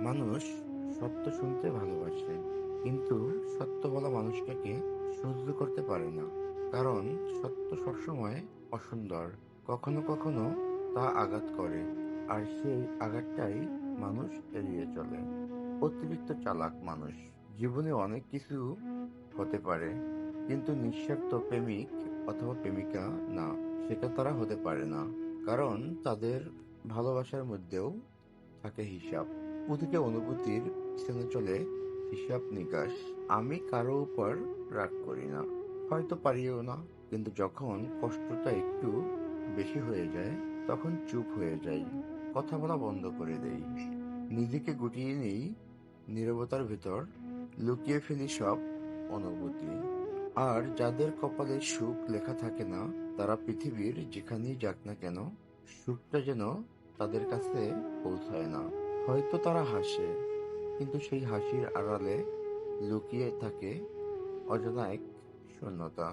মানুষ সত্য শুনতে ভালোবাসে, কিন্তু সত্য বলা মানুষটাকে সহ্য করতে পারে না। কারণ সত্য সবসময় অসুন্দর, কখনো কখনো তা আঘাত করে, আর সেই আঘাতটাই মানুষ এড়িয়ে চলে। অতিরিক্ত চালাক মানুষ জীবনে অনেক কিছু হতে পারে, কিন্তু নিঃস্বার্থ প্রেমিক অথবা প্রেমিকা না, সেটা তারা হতে পারে না। কারণ তাদের ভালোবাসার মধ্যেও থাকে হিসাব। প্রতিটা অনুভূতির পিছনে চলে হিসাব নিকাশ। আমি কারো উপর রাগ করি না, হয়তো পারিও না, কিন্তু যখন কষ্টটা একটু বেশি হয়ে যায় তখন চুপ হয়ে যাই, কথা বলা বন্ধ করে দেই, নিজেকে গুটিয়ে নেই, নীরবতার ভেতর লুকিয়ে ফেলি সব অনুভূতি। আর যাদের কপালে সুখ লেখা থাকে না, তারা পৃথিবীর যেখানেই যাক না কেন, সুখটা যেন তাদের কাছে পৌঁছায় না। হয়তো তারা হাসে, কিন্তু সেই হাসির আড়ালে লুকিয়ে থাকে অজানা এক শূন্যতা।